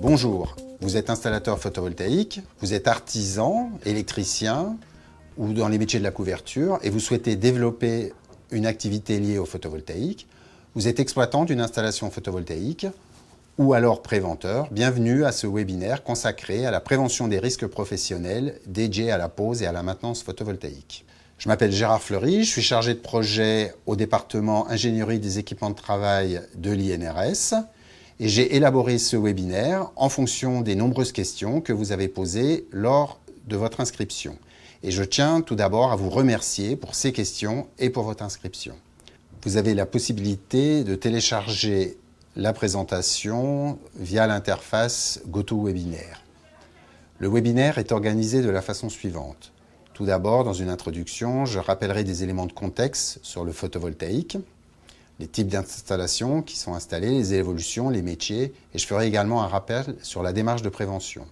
Bonjour, vous êtes installateur photovoltaïque, vous êtes artisan, électricien ou dans les métiers de la couverture et vous souhaitez développer une activité liée au photovoltaïque. Vous êtes exploitant d'une installation photovoltaïque ou alors préventeur. Bienvenue à ce webinaire consacré à la prévention des risques professionnels dédié à la pose et à la maintenance photovoltaïque. Je m'appelle Gérard Fleury, je suis chargé de projet au département ingénierie des équipements de travail de l'INRS et j'ai élaboré ce webinaire en fonction des nombreuses questions que vous avez posées lors de votre inscription. Et je tiens tout d'abord à vous remercier pour ces questions et pour votre inscription. Vous avez la possibilité de télécharger la présentation via l'interface GoToWebinar. Le webinaire est organisé de la façon suivante. Tout d'abord, dans une introduction, je rappellerai des éléments de contexte sur le photovoltaïque, les types d'installations qui sont installées, les évolutions, les métiers, et je ferai également un rappel sur la démarche de prévention.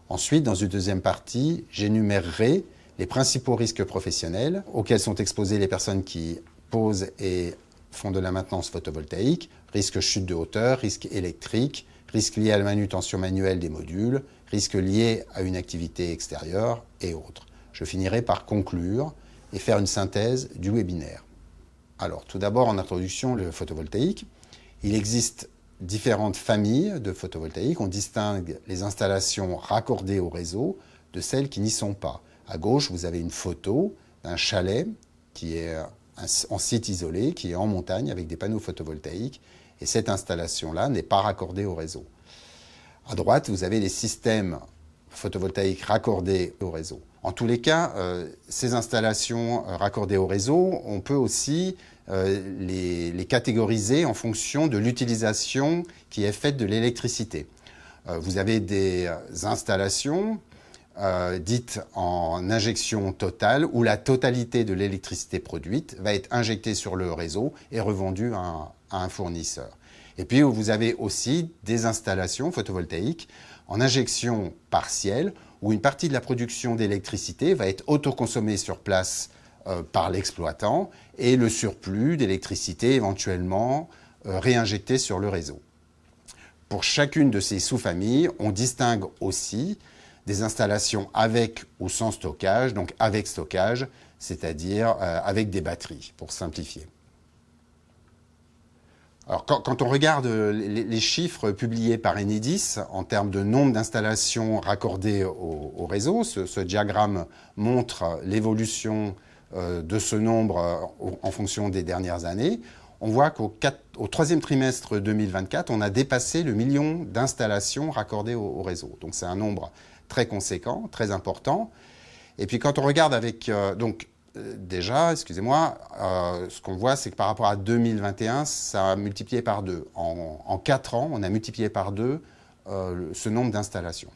Ensuite, dans une deuxième partie, j'énumérerai les principaux risques professionnels auxquels sont exposées les personnes qui posent et font de la maintenance photovoltaïque, risque chute de hauteur, risque électrique, risque lié à la manutention manuelle des modules, risque lié à une activité extérieure et autres. Je finirai par conclure et faire une synthèse du webinaire. Alors, tout d'abord, en introduction, le photovoltaïque. Il existe différentes familles de photovoltaïque. On distingue les installations raccordées au réseau de celles qui n'y sont pas. À gauche, vous avez une photo d'un chalet qui est en site isolé, qui est en montagne avec des panneaux photovoltaïques. Et cette installation-là n'est pas raccordée au réseau. À droite, vous avez les systèmes photovoltaïques raccordés au réseau. En tous les cas, ces installations raccordées au réseau, on peut aussi les catégoriser en fonction de l'utilisation qui est faite de l'électricité. Vous avez des installations dites en injection totale, où la totalité de l'électricité produite va être injectée sur le réseau et revendue à un fournisseur. Et puis vous avez aussi des installations photovoltaïques en injection partielle, où une partie de la production d'électricité va être autoconsommée sur place par l'exploitant et le surplus d'électricité éventuellement réinjecté sur le réseau. Pour chacune de ces sous-familles, on distingue aussi des installations avec ou sans stockage, donc avec stockage, c'est-à-dire avec des batteries, pour simplifier. Alors, quand on regarde les chiffres publiés par Enedis en termes de nombre d'installations raccordées au réseau, ce diagramme montre l'évolution de ce nombre en fonction des dernières années. On voit qu'au troisième trimestre 2024, on a dépassé le million d'installations raccordées au réseau. Donc c'est un nombre très conséquent, très important. Et puis quand on regarde avec... Déjà, excusez-moi, ce qu'on voit, c'est que par rapport à 2021, ça a multiplié par 2. En 4 ans, on a multiplié par 2 ce nombre d'installations.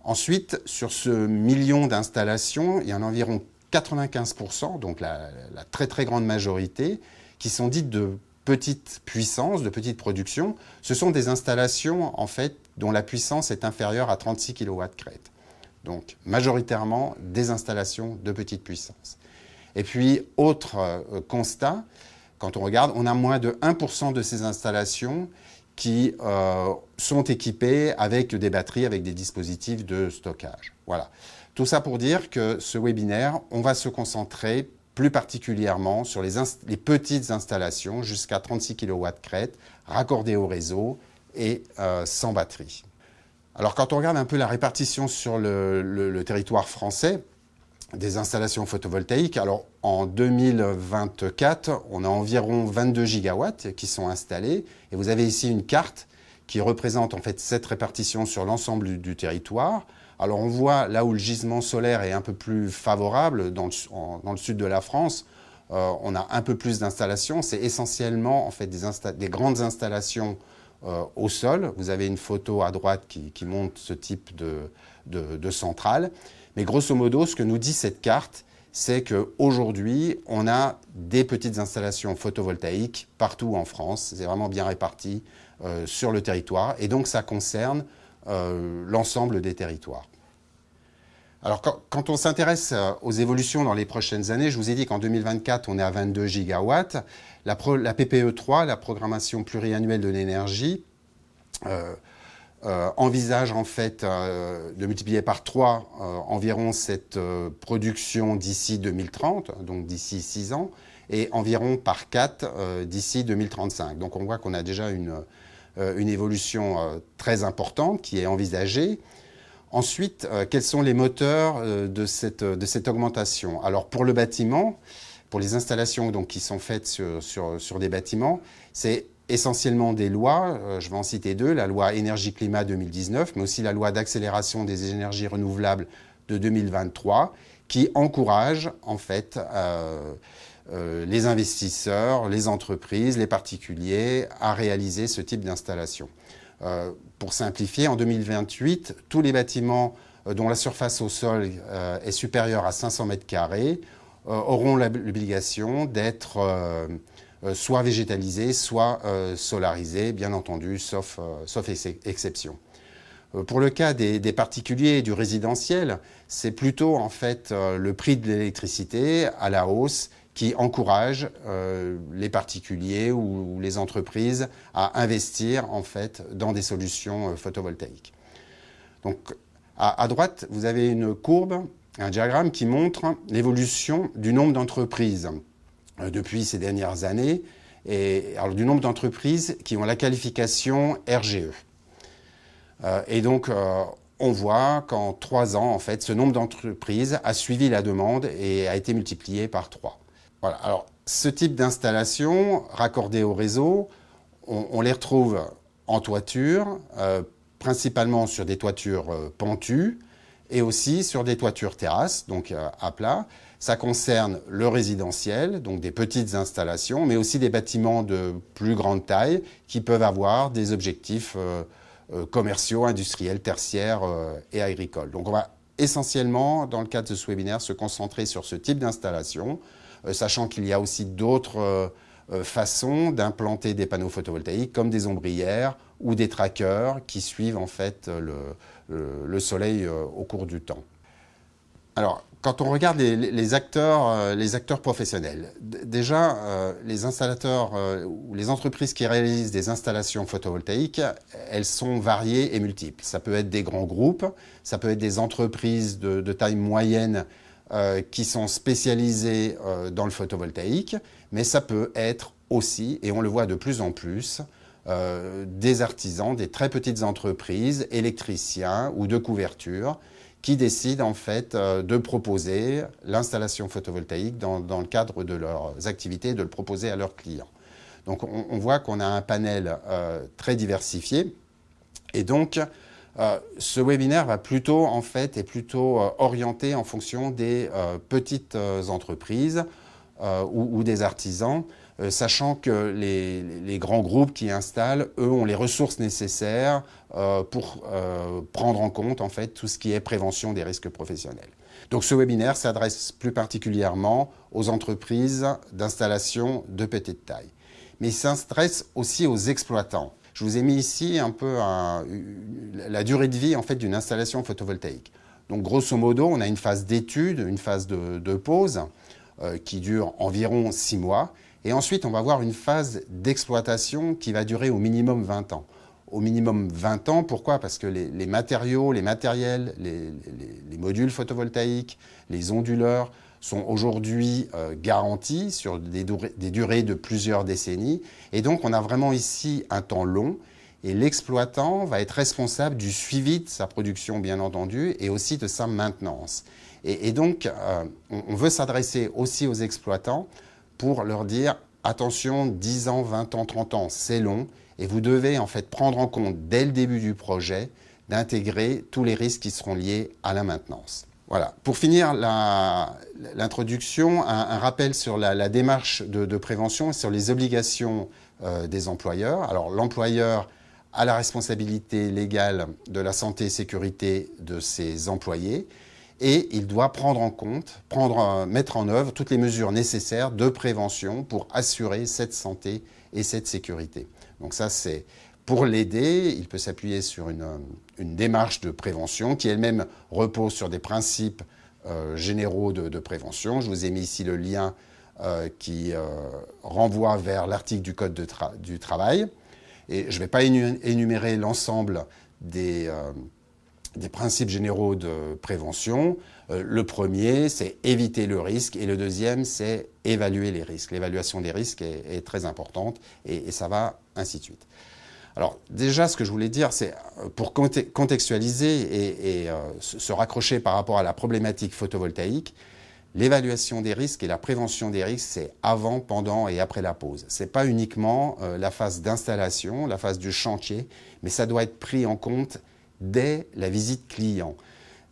Ensuite, sur ce million d'installations, il y en a environ 95%, donc la très très grande majorité, qui sont dites de petite puissance, de petite production. Ce sont des installations, en fait, dont la puissance est inférieure à 36 kW crête. Donc, majoritairement, des installations de petite puissance. Et puis, autre constat, quand on regarde, on a moins de 1% de ces installations qui sont équipées avec des batteries, avec des dispositifs de stockage. Voilà. Tout ça pour dire que ce webinaire, on va se concentrer plus particulièrement sur les petites installations jusqu'à 36 kW crête, raccordées au réseau et sans batterie. Alors, quand on regarde un peu la répartition sur le territoire français, des installations photovoltaïques. Alors, en 2024, on a environ 22 gigawatts qui sont installés. Et vous avez ici une carte qui représente en fait cette répartition sur l'ensemble du territoire. Alors, on voit là où le gisement solaire est un peu plus favorable, dans le sud de la France, on a un peu plus d'installations. C'est essentiellement en fait des grandes installations au sol. Vous avez une photo à droite qui montre ce type de centrale. Mais grosso modo, ce que nous dit cette carte, c'est qu'aujourd'hui, on a des petites installations photovoltaïques partout en France. C'est vraiment bien réparti sur le territoire. Et donc, ça concerne l'ensemble des territoires. Alors, quand on s'intéresse aux évolutions dans les prochaines années, je vous ai dit qu'en 2024, on est à 22 gigawatts. La PPE 3, la programmation pluriannuelle de l'énergie, envisage en fait de multiplier par 3 environ cette production d'ici 2030, donc d'ici 6 ans, et environ par 4 d'ici 2035. Donc on voit qu'on a déjà une évolution très importante qui est envisagée. Ensuite, quels sont les moteurs de cette augmentation? Alors pour le bâtiment, pour les installations donc, qui sont faites sur des bâtiments, c'est essentiellement des lois, je vais en citer 2, la loi énergie-climat 2019, mais aussi la loi d'accélération des énergies renouvelables de 2023, qui encouragent en fait les investisseurs, les entreprises, les particuliers à réaliser ce type d'installation. Pour simplifier, en 2028, tous les bâtiments dont la surface au sol est supérieure à 500 mètres carrés auront l'obligation d'être soit végétalisés, soit solarisés, bien entendu, sauf exception. Pour le cas des particuliers et du résidentiel, c'est plutôt en fait le prix de l'électricité à la hausse qui encourage les particuliers ou les entreprises à investir en fait dans des solutions photovoltaïques. Donc à droite, vous avez une courbe, un diagramme qui montre l'évolution du nombre d'entreprises depuis ces dernières années, et alors du nombre d'entreprises qui ont la qualification RGE. Et donc, on voit qu'en 3 ans, en fait, ce nombre d'entreprises a suivi la demande et a été multiplié par 3. Voilà. Alors, ce type d'installation raccordée au réseau, on les retrouve en toiture, principalement sur des toitures pentues, et aussi sur des toitures terrasses, donc à plat. Ça concerne le résidentiel, donc des petites installations, mais aussi des bâtiments de plus grande taille qui peuvent avoir des objectifs commerciaux, industriels, tertiaires et agricoles. Donc on va essentiellement, dans le cadre de ce webinaire, se concentrer sur ce type d'installation, sachant qu'il y a aussi d'autres façons d'implanter des panneaux photovoltaïques, comme des ombrières ou des trackers qui suivent en fait le soleil au cours du temps. Alors, quand on regarde les acteurs professionnels, déjà, les installateurs ou les entreprises qui réalisent des installations photovoltaïques, elles sont variées et multiples. Ça peut être des grands groupes, ça peut être des entreprises de taille moyenne qui sont spécialisées dans le photovoltaïque, mais ça peut être aussi, et on le voit de plus en plus, des artisans, des très petites entreprises, électriciens ou de couverture, qui décident en fait de proposer l'installation photovoltaïque dans le cadre de leurs activités, de le proposer à leurs clients. Donc on voit qu'on a un panel très diversifié, et donc ce webinaire va plutôt en fait est plutôt orienté en fonction des petites entreprises ou des artisans, sachant que les grands groupes qui installent, eux, ont les ressources nécessaires pour prendre en compte en fait tout ce qui est prévention des risques professionnels. Donc ce webinaire s'adresse plus particulièrement aux entreprises d'installation de petite taille. Mais il s'adresse aussi aux exploitants. Je vous ai mis ici un peu la durée de vie en fait, d'une installation photovoltaïque. Donc grosso modo, on a une phase d'étude, une phase de pause qui dure environ 6 mois. Et ensuite, on va avoir une phase d'exploitation qui va durer au minimum 20 ans. Au minimum 20 ans, pourquoi? Parce que les matériaux, les matériels, les modules photovoltaïques, les onduleurs sont aujourd'hui garantis sur des durées de plusieurs décennies. Et donc, on a vraiment ici un temps long. Et l'exploitant va être responsable du suivi de sa production, bien entendu, et aussi de sa maintenance. Et donc, on veut s'adresser aussi aux exploitants pour leur dire, attention, 10 ans, 20 ans, 30 ans, c'est long, et vous devez en fait prendre en compte dès le début du projet d'intégrer tous les risques qui seront liés à la maintenance. Voilà. Pour finir l'introduction, un rappel sur la démarche de prévention et sur les obligations des employeurs. Alors l'employeur a la responsabilité légale de la santé et sécurité de ses employés, et il doit prendre en compte, mettre en œuvre toutes les mesures nécessaires de prévention pour assurer cette santé et cette sécurité. Donc ça, c'est pour l'aider, il peut s'appuyer sur une démarche de prévention qui elle-même repose sur des principes généraux de prévention. Je vous ai mis ici le lien qui renvoie vers l'article du Code du travail. Et je ne vais pas énumérer l'ensemble des principes généraux de prévention. Le premier, c'est éviter le risque, et le deuxième, c'est évaluer les risques. L'évaluation des risques est très importante, et ça va ainsi de suite. Alors déjà, ce que je voulais dire, c'est pour contextualiser et se raccrocher par rapport à la problématique photovoltaïque, l'évaluation des risques et la prévention des risques, c'est avant, pendant et après la pose. Ce n'est pas uniquement la phase d'installation, la phase du chantier, mais ça doit être pris en compte dès la visite client.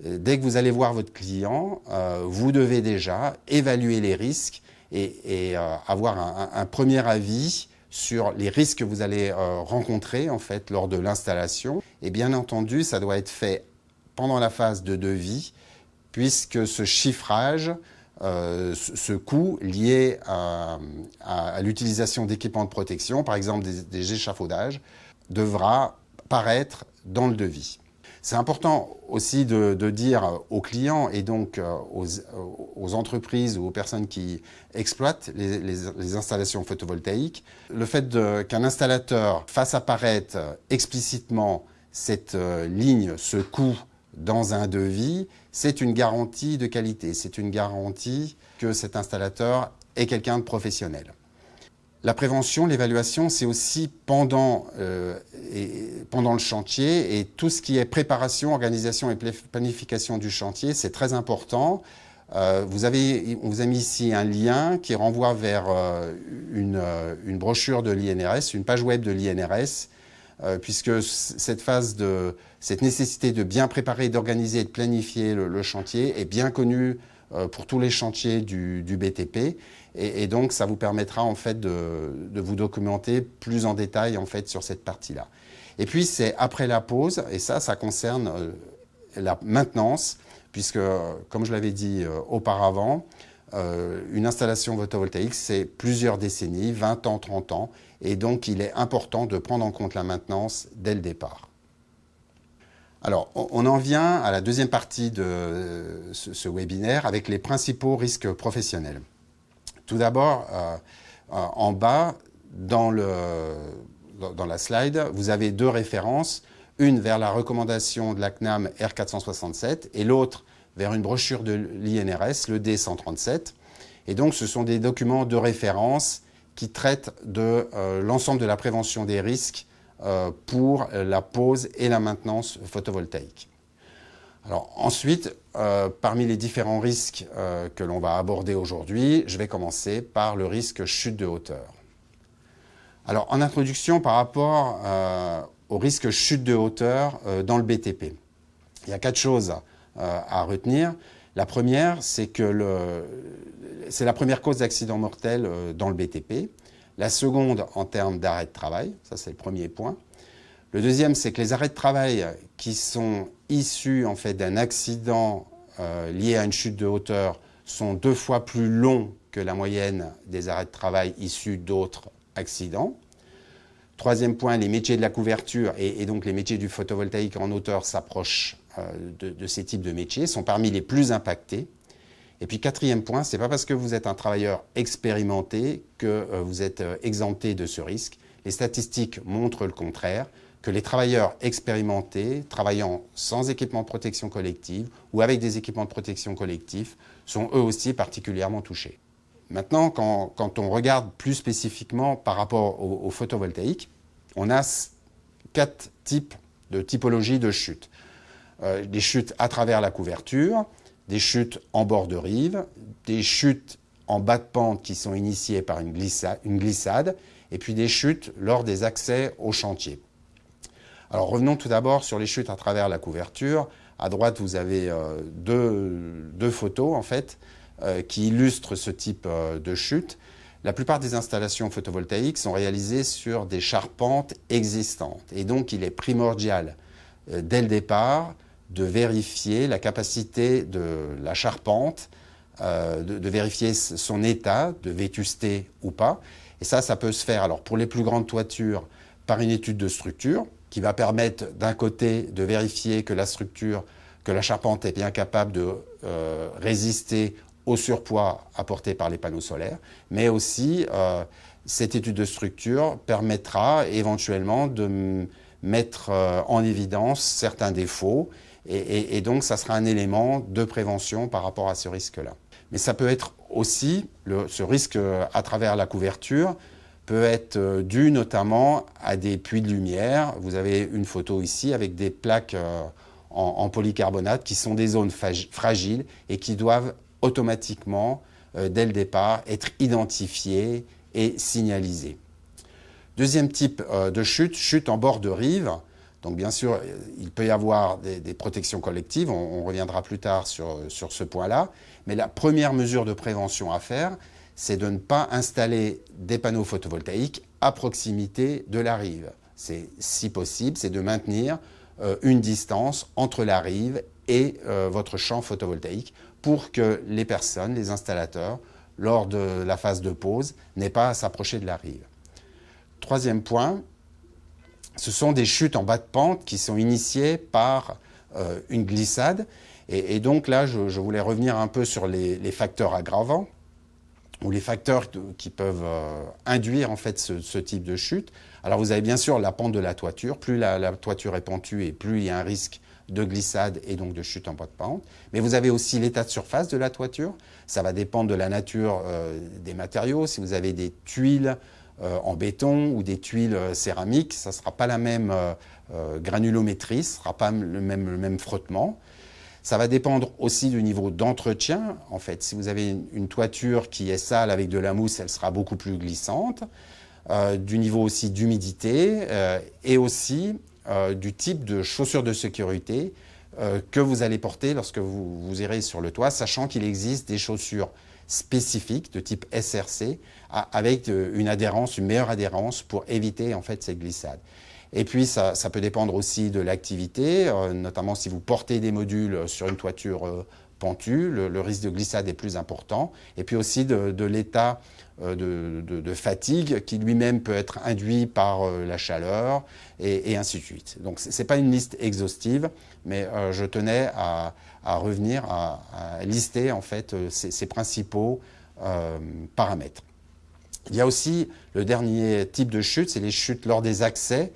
Dès que vous allez voir votre client, vous devez déjà évaluer les risques et avoir un premier avis sur les risques que vous allez rencontrer en fait, lors de l'installation. Et bien entendu, ça doit être fait pendant la phase de devis, puisque ce chiffrage, ce coût lié à l'utilisation d'équipements de protection, par exemple des échafaudages, devra paraître dans le devis. C'est important aussi de dire aux clients et donc aux entreprises ou aux personnes qui exploitent les installations photovoltaïques, le fait qu'un installateur fasse apparaître explicitement cette ligne, ce coût dans un devis, c'est une garantie de qualité, c'est une garantie que cet installateur est quelqu'un de professionnel. La prévention, l'évaluation, c'est aussi pendant le chantier, et tout ce qui est préparation, organisation et planification du chantier, c'est très important. On vous a mis ici un lien qui renvoie vers une brochure de l'INRS, une page web de l'INRS, puisque cette nécessité de bien préparer, d'organiser et de planifier le chantier est bien connue pour tous les chantiers du BTP. Et donc, ça vous permettra en fait de vous documenter plus en détail en fait sur cette partie-là. Et puis, c'est après la pose, et ça concerne la maintenance, puisque, comme je l'avais dit auparavant, une installation photovoltaïque, c'est plusieurs décennies, 20 ans, 30 ans, et donc il est important de prendre en compte la maintenance dès le départ. Alors, on en vient à la deuxième partie de ce webinaire avec les principaux risques professionnels. Tout d'abord, en bas, dans la slide, vous avez deux références, une vers la recommandation de la CNAM R467 et l'autre vers une brochure de l'INRS, le D137. Et donc, ce sont des documents de référence qui traitent de l'ensemble de la prévention des risques pour la pose et la maintenance photovoltaïque. Alors ensuite, parmi les différents risques que l'on va aborder aujourd'hui, je vais commencer par le risque chute de hauteur. Alors en introduction par rapport au risque chute de hauteur dans le BTP, il y a 4 choses à retenir. La première, c'est que c'est la première cause d'accident mortel dans le BTP. La seconde, en termes d'arrêt de travail, ça c'est le premier point. Le deuxième, c'est que les arrêts de travail qui sont issus en fait, d'un accident lié à une chute de hauteur sont 2 fois plus longs que la moyenne des arrêts de travail issus d'autres accidents. Troisième point, les métiers de la couverture et donc les métiers du photovoltaïque en hauteur s'approchent de ces types de métiers, sont parmi les plus impactés. Et puis quatrième point, ce n'est pas parce que vous êtes un travailleur expérimenté que vous êtes exempté de ce risque. Les statistiques montrent le contraire, que les travailleurs expérimentés, travaillant sans équipement de protection collective ou avec des équipements de protection collective, sont eux aussi particulièrement touchés. Maintenant, quand on regarde plus spécifiquement par rapport au photovoltaïque, on a 4 types de typologies de chutes. Des chutes à travers la couverture, des chutes en bord de rive, des chutes en bas de pente qui sont initiées par une glissade, et puis des chutes lors des accès au chantier. Alors revenons tout d'abord sur les chutes à travers la couverture. À droite, vous avez deux photos en fait, qui illustrent ce type de chute. La plupart des installations photovoltaïques sont réalisées sur des charpentes existantes. Et donc, il est primordial, dès le départ, de vérifier la capacité de la charpente, de vérifier son état de vétusté ou pas. Et ça peut se faire, alors pour les plus grandes toitures, par une étude de structure, qui va permettre d'un côté de vérifier que la charpente est bien capable de résister au surpoids apporté par les panneaux solaires, mais aussi cette étude de structure permettra éventuellement de mettre en évidence certains défauts et donc ça sera un élément de prévention par rapport à ce risque-là. Mais ça peut être aussi, ce risque à travers la couverture peut être dû notamment à des puits de lumière. Vous avez une photo ici avec des plaques en polycarbonate qui sont des zones fragiles et qui doivent automatiquement, dès le départ, être identifiées et signalisées. Deuxième type de chute en bord de rive. Donc bien sûr, il peut y avoir des protections collectives, on reviendra plus tard sur ce point-là, mais la première mesure de prévention à faire, c'est de ne pas installer des panneaux photovoltaïques à proximité de la rive. C'est, si possible, c'est de maintenir une distance entre la rive et votre champ photovoltaïque pour que les personnes, les installateurs, lors de la phase de pose, n'aient pas à s'approcher de la rive. Troisième point, ce sont des chutes en bas de pente qui sont initiées par une glissade. Et donc là, je voulais revenir un peu sur les facteurs aggravants ou les facteurs qui peuvent induire en fait ce type de chute. Alors vous avez bien sûr la pente de la toiture. Plus la toiture est pentue et plus il y a un risque de glissade et donc de chute en bas de pente. Mais vous avez aussi l'état de surface de la toiture. Ça va dépendre de la nature des matériaux. Si vous avez des tuiles en béton ou des tuiles céramiques, ça ne sera pas la même granulométrie, ce ne sera pas le même frottement. Ça va dépendre aussi du niveau d'entretien. En fait, si vous avez une toiture qui est sale avec de la mousse, elle sera beaucoup plus glissante. Du niveau aussi d'humidité et aussi du type de chaussures de sécurité que vous allez porter lorsque vous irez sur le toit, sachant qu'il existe des chaussures spécifiques de type SRC avec une meilleure adhérence pour éviter en fait ces glissades. Et puis ça peut dépendre aussi de l'activité, notamment si vous portez des modules sur une toiture pentue, le risque de glissade est plus important. Et puis aussi de l'état de fatigue qui lui-même peut être induit par la chaleur et ainsi de suite. Donc ce n'est pas une liste exhaustive, mais je tenais à revenir à lister en fait ces principaux paramètres. Il y a aussi le dernier type de chute, c'est les chutes lors des accès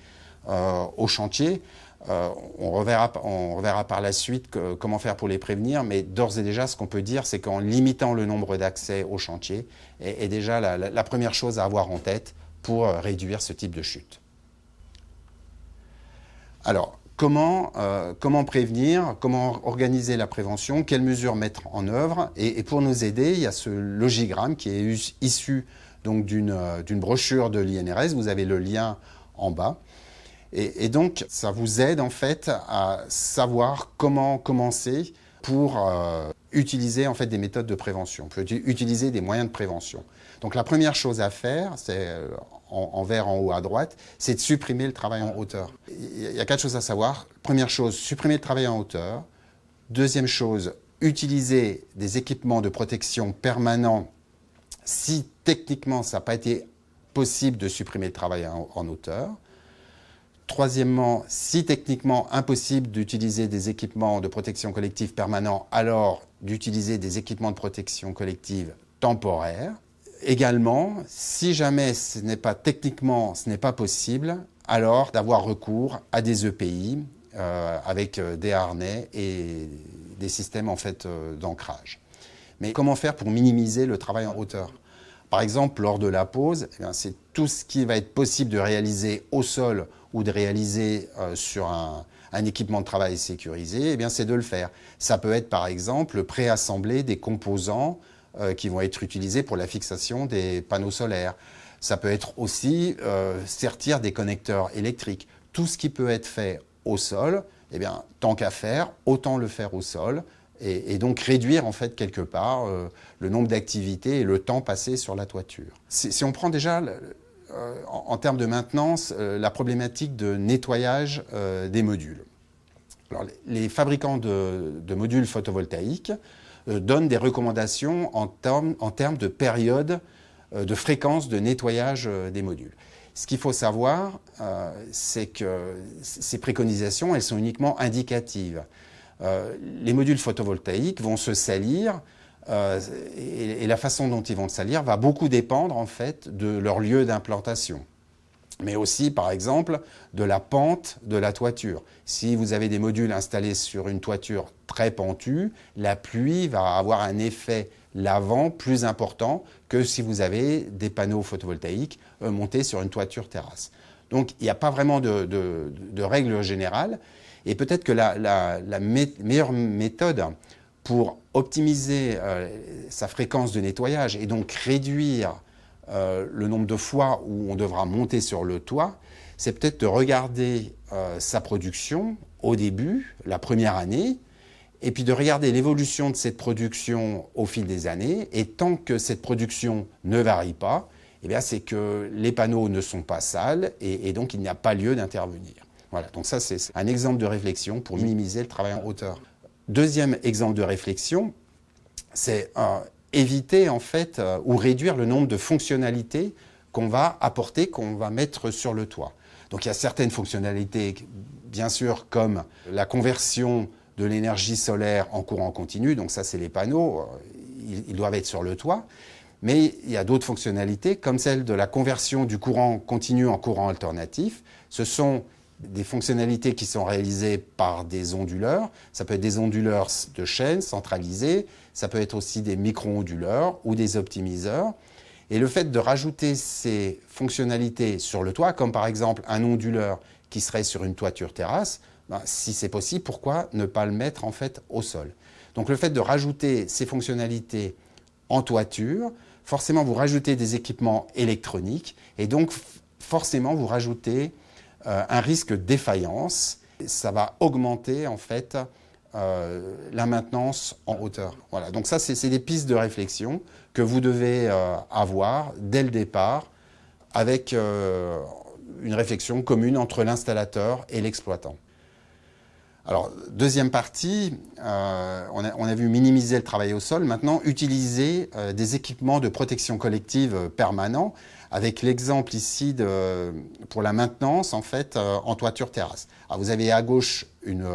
au chantier. On reverra par la suite comment faire pour les prévenir, mais d'ores et déjà, ce qu'on peut dire, c'est qu'en limitant le nombre d'accès au chantier est déjà la première chose à avoir en tête pour réduire ce type de chute. Alors, comment prévenir, comment organiser la prévention, quelles mesures mettre en œuvre, et pour nous aider, il y a ce logigramme qui est issu donc d'une brochure de l'INRS, vous avez le lien en bas. Et donc, ça vous aide en fait à savoir comment commencer pour utiliser en fait des méthodes de prévention, pour utiliser des moyens de prévention. Donc la première chose à faire, c'est en vert en haut à droite, c'est de supprimer le travail en hauteur. Il y a 4 choses à savoir. Première chose, supprimer le travail en hauteur. Deuxième chose, utiliser des équipements de protection permanents si techniquement ça n'a pas été possible de supprimer le travail en hauteur. Troisièmement, si techniquement impossible d'utiliser des équipements de protection collective permanents, alors d'utiliser des équipements de protection collective temporaires. Également, si jamais ce n'est pas techniquement, ce n'est pas possible, alors d'avoir recours à des EPI avec des harnais et des systèmes en fait d'ancrage. Mais comment faire pour minimiser le travail en hauteur ? Par exemple, lors de la pose, c'est tout ce qui va être possible de réaliser au sol ou de réaliser sur un équipement de travail sécurisé, c'est de le faire. Ça peut être par exemple préassembler des composants qui vont être utilisés pour la fixation des panneaux solaires. Ça peut être aussi sertir des connecteurs électriques. Tout ce qui peut être fait au sol, tant qu'à faire, autant le faire au sol. Et donc réduire en fait quelque part le nombre d'activités et le temps passé sur la toiture. Si on prend déjà en termes de maintenance la problématique de nettoyage des modules. Alors, les fabricants de modules photovoltaïques donnent des recommandations en termes de période de fréquence de nettoyage des modules. Ce qu'il faut savoir, c'est que ces préconisations, elles sont uniquement indicatives. Les modules photovoltaïques vont se salir et la façon dont ils vont se salir va beaucoup dépendre en fait de leur lieu d'implantation. mais aussi, par exemple, de la pente de la toiture. Si vous avez des modules installés sur une toiture très pentue, la pluie va avoir un effet lavant plus important que si vous avez des panneaux photovoltaïques montés sur une toiture terrasse. Donc, il n'y a pas vraiment de règle générale. Et peut-être que la meilleure méthode pour optimiser sa fréquence de nettoyage et donc réduire le nombre de fois où on devra monter sur le toit, c'est peut-être de regarder sa production au début, la première année, et puis de regarder l'évolution de cette production au fil des années. Et tant que cette production ne varie pas, eh bien, c'est que les panneaux ne sont pas sales et donc il n'y a pas lieu d'intervenir. Voilà, donc ça c'est un exemple de réflexion pour minimiser le travail en hauteur. Deuxième exemple de réflexion, c'est éviter en fait ou réduire le nombre de fonctionnalités qu'on va apporter, qu'on va mettre sur le toit. Donc il y a certaines fonctionnalités, bien sûr, comme la conversion de l'énergie solaire en courant continu, donc ça c'est les panneaux, ils doivent être sur le toit. Mais il y a d'autres fonctionnalités, comme celle de la conversion du courant continu en courant alternatif. Ce sont des fonctionnalités qui sont réalisées par des onduleurs. Ça peut être des onduleurs de chaîne centralisés, ça peut être aussi des micro-onduleurs ou des optimiseurs. Et le fait de rajouter ces fonctionnalités sur le toit, comme par exemple un onduleur qui serait sur une toiture terrasse, si c'est possible, pourquoi ne pas le mettre en fait au sol? Donc le fait de rajouter ces fonctionnalités en toiture, forcément vous rajoutez des équipements électroniques et donc forcément vous rajoutez un risque de défaillance. Ça va augmenter en fait la maintenance en hauteur. Voilà, donc ça c'est des pistes de réflexion que vous devez avoir dès le départ avec une réflexion commune entre l'installateur et l'exploitant. Alors, deuxième partie, on a vu minimiser le travail au sol. Maintenant, utiliser des équipements de protection collective permanents, avec l'exemple ici pour la maintenance en fait en toiture terrasse. Alors, vous avez à gauche une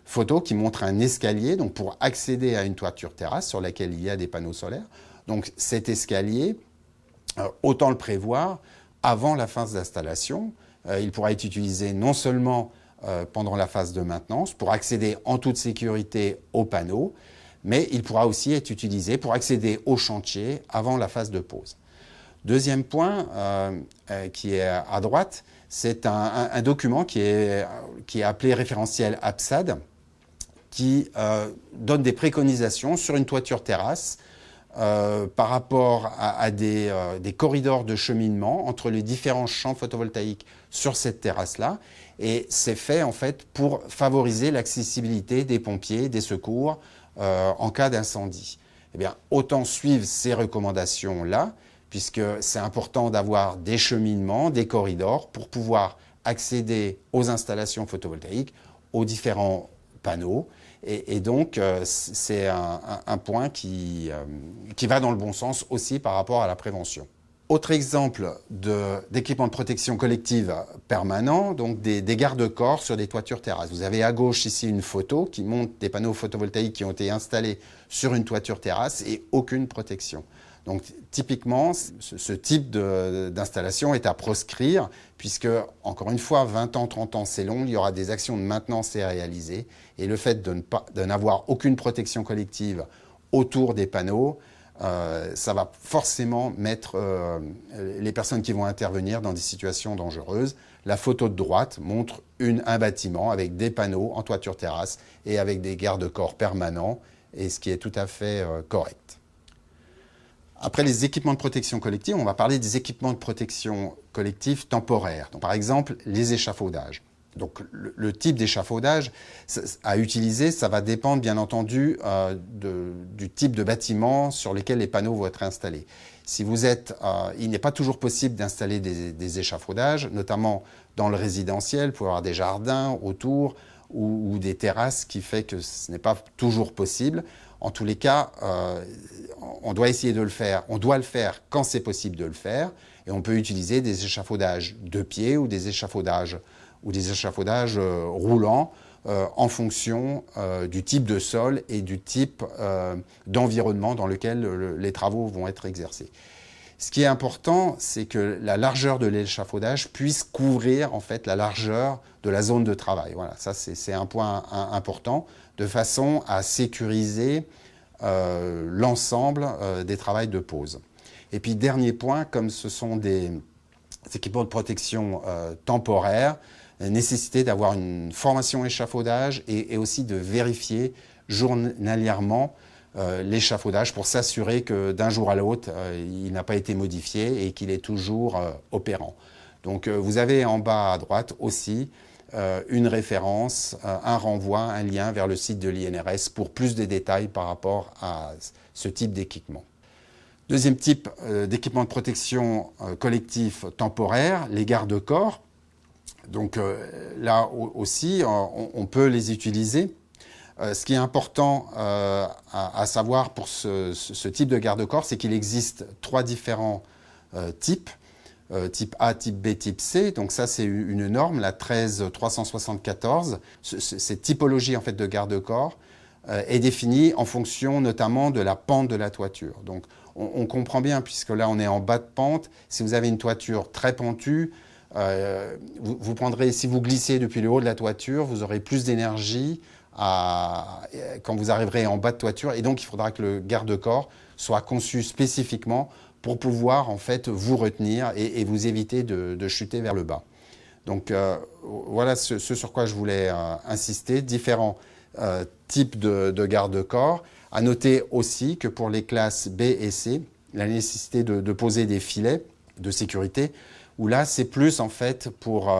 photo qui montre un escalier, donc pour accéder à une toiture terrasse sur laquelle il y a des panneaux solaires. Donc, cet escalier, autant le prévoir avant la phase d'installation. Il pourra être utilisé non seulement pendant la phase de maintenance pour accéder en toute sécurité aux panneaux, mais il pourra aussi être utilisé pour accéder au chantier avant la phase de pose. Deuxième point qui est à droite, c'est un document qui est appelé référentiel APSAD, qui donne des préconisations sur une toiture terrasse par rapport à des corridors de cheminement entre les différents champs photovoltaïques sur cette terrasse-là. Et c'est fait en fait pour favoriser l'accessibilité des pompiers, des secours en cas d'incendie. Eh bien, autant suivre ces recommandations-là, puisque c'est important d'avoir des cheminements, des corridors pour pouvoir accéder aux installations photovoltaïques, aux différents panneaux. Et donc, c'est un point qui va dans le bon sens aussi par rapport à la prévention. Autre exemple d'équipement de protection collective permanent, donc des garde-corps sur des toitures terrasses. Vous avez à gauche ici une photo qui montre des panneaux photovoltaïques qui ont été installés sur une toiture terrasse et aucune protection. Donc typiquement, ce type d'installation est à proscrire puisque, encore une fois, 20 ans, 30 ans, c'est long, il y aura des actions de maintenance à réaliser. Et le fait de n'avoir aucune protection collective autour des panneaux, ça va forcément mettre les personnes qui vont intervenir dans des situations dangereuses. La photo de droite montre un bâtiment avec des panneaux en toiture terrasse et avec des garde-corps permanents, et ce qui est tout à fait correct. Après les équipements de protection collective, on va parler des équipements de protection collective temporaires. Donc, par exemple, les échafaudages. Donc, le type d'échafaudage à utiliser, ça va dépendre bien entendu du type de bâtiment sur lequel les panneaux vont être installés. Si vous il n'est pas toujours possible d'installer des échafaudages, notamment dans le résidentiel, pour avoir des jardins autour ou des terrasses, qui fait que ce n'est pas toujours possible. En tous les cas, on doit essayer de le faire. On doit le faire quand c'est possible de le faire. Et on peut utiliser des échafaudages de pied ou des échafaudages roulants en fonction du type de sol et du type d'environnement dans lequel les travaux vont être exercés. Ce qui est important, c'est que la largeur de l'échafaudage puisse couvrir en fait la largeur de la zone de travail. Voilà, ça c'est un point important, de façon à sécuriser l'ensemble des travails de pose. Et puis dernier point, comme ce sont des équipements de protection temporaire, nécessité d'avoir une formation échafaudage et aussi de vérifier journalièrement l'échafaudage pour s'assurer que d'un jour à l'autre, il n'a pas été modifié et qu'il est toujours opérant. Donc vous avez en bas à droite aussi une référence, un renvoi, un lien vers le site de l'INRS pour plus de détails par rapport à ce type d'équipement. Deuxième type d'équipement de protection collectif temporaire, les garde-corps. Donc là aussi, on peut les utiliser. Ce qui est important à savoir pour ce type de garde-corps, c'est qu'il existe 3 différents types. Type A, type B, type C. Donc ça, c'est une norme, la 13374. Cette typologie en fait, de garde-corps est définie en fonction notamment de la pente de la toiture. Donc on comprend bien, puisque là, on est en bas de pente. Si vous avez une toiture très pentue, vous prendrez, si vous glissez depuis le haut de la toiture, vous aurez plus d'énergie quand vous arriverez en bas de toiture. Et donc, il faudra que le garde-corps soit conçu spécifiquement pour pouvoir, en fait, vous retenir et vous éviter de chuter vers le bas. Donc, voilà ce sur quoi je voulais insister. Différents types de garde-corps. À noter aussi que pour les classes B et C, la nécessité de poser des filets de sécurité, où là, c'est plus en fait pour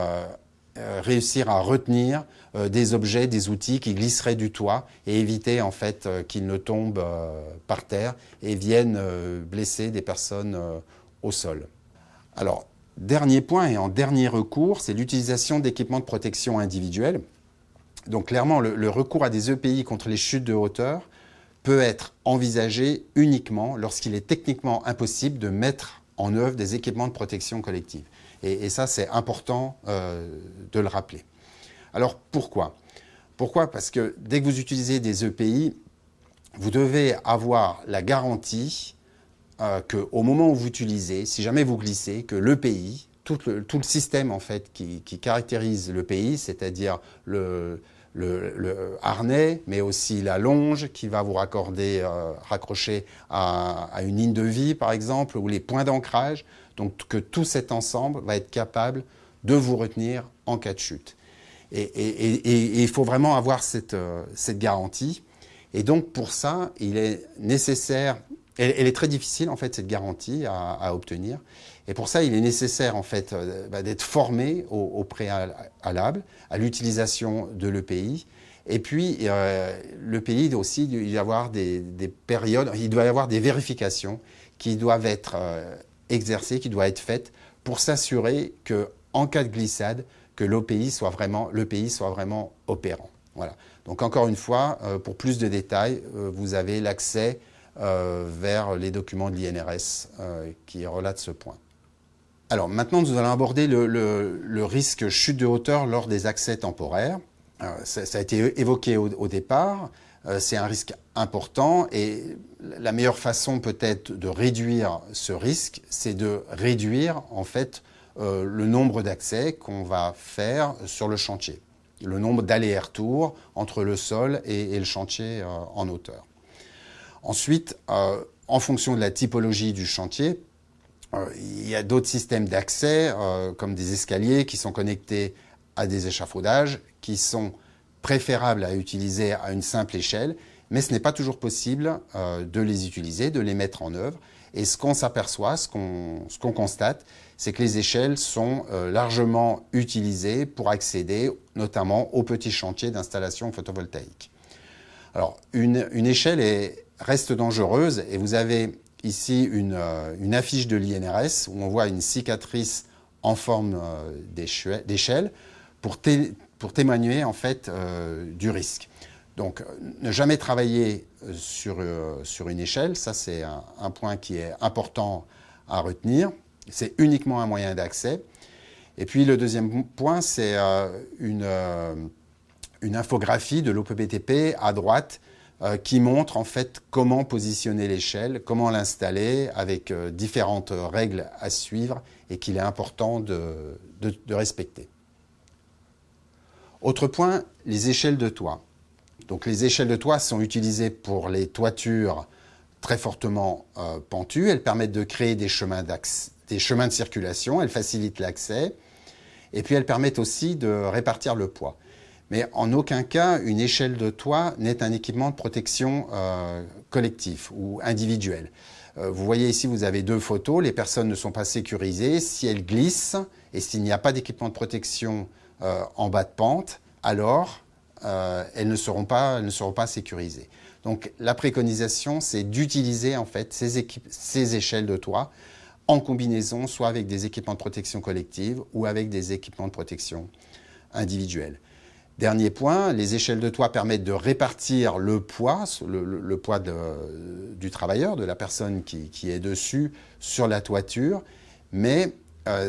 réussir à retenir des objets, des outils qui glisseraient du toit et éviter en fait qu'ils ne tombent par terre et viennent blesser des personnes au sol. Alors, dernier point et en dernier recours, c'est l'utilisation d'équipements de protection individuels. Donc clairement, le recours à des EPI contre les chutes de hauteur peut être envisagé uniquement lorsqu'il est techniquement impossible de mettre en œuvre des équipements de protection collective. Et ça, c'est important de le rappeler. Alors, pourquoi ? Pourquoi ? Parce que dès que vous utilisez des EPI, vous devez avoir la garantie qu'au moment où vous utilisez, si jamais vous glissez, que l'EPI, tout le système en fait, qui caractérise l'EPI, c'est-à-dire le harnais, mais aussi la longe qui va vous raccrocher à une ligne de vie, par exemple, ou les points d'ancrage. Donc que tout cet ensemble va être capable de vous retenir en cas de chute. Et il faut vraiment avoir cette garantie. Et donc pour ça, il est nécessaire, elle est très difficile en fait cette garantie à obtenir. Et pour ça, il est nécessaire en fait d'être formé au préalable, à l'utilisation de l'EPI. Et puis l'EPI aussi, il doit y avoir des périodes, il doit y avoir des vérifications qui doivent être exercées, qui doivent être faites pour s'assurer qu'en cas de glissade, que l'EPI soit vraiment opérant. Voilà. Donc encore une fois, pour plus de détails, vous avez l'accès vers les documents de l'INRS qui relatent ce point. Alors maintenant, nous allons aborder le risque chute de hauteur lors des accès temporaires. Ça a été évoqué au départ. C'est un risque important et la meilleure façon peut-être de réduire ce risque, c'est de réduire en fait le nombre d'accès qu'on va faire sur le chantier, le nombre d'allers-retours entre le sol et le chantier en hauteur. Ensuite, en fonction de la typologie du chantier, il y a d'autres systèmes d'accès, comme des escaliers qui sont connectés à des échafaudages, qui sont préférables à utiliser à une simple échelle, mais ce n'est pas toujours possible de les utiliser, de les mettre en œuvre. Et ce qu'on s'aperçoit, ce qu'on constate, c'est que les échelles sont largement utilisées pour accéder notamment aux petits chantiers d'installation photovoltaïque. Alors, une échelle reste dangereuse et vous avez ici une affiche de l'INRS où on voit une cicatrice en forme d'échelle pour témoigner en fait du risque. Donc, ne jamais travailler sur une échelle, ça c'est un point qui est important à retenir. C'est uniquement un moyen d'accès. Et puis le deuxième point, c'est une infographie de l'OPBTP à droite qui montre en fait comment positionner l'échelle, comment l'installer avec différentes règles à suivre et qu'il est important de respecter. Autre point, les échelles de toit. Donc les échelles de toit sont utilisées pour les toitures très fortement pentues. Elles permettent de créer des chemins de circulation, elles facilitent l'accès et puis elles permettent aussi de répartir le poids. Mais en aucun cas, une échelle de toit n'est un équipement de protection collectif ou individuel. Vous voyez ici, vous avez deux photos. Les personnes ne sont pas sécurisées. Si elles glissent et s'il n'y a pas d'équipement de protection en bas de pente, alors elles ne seront pas sécurisées. Donc la préconisation, c'est d'utiliser en fait ces échelles de toit en combinaison, soit avec des équipements de protection collective ou avec des équipements de protection individuelle. Dernier point, les échelles de toit permettent de répartir le poids, le poids du travailleur, de la personne qui est dessus, sur la toiture, mais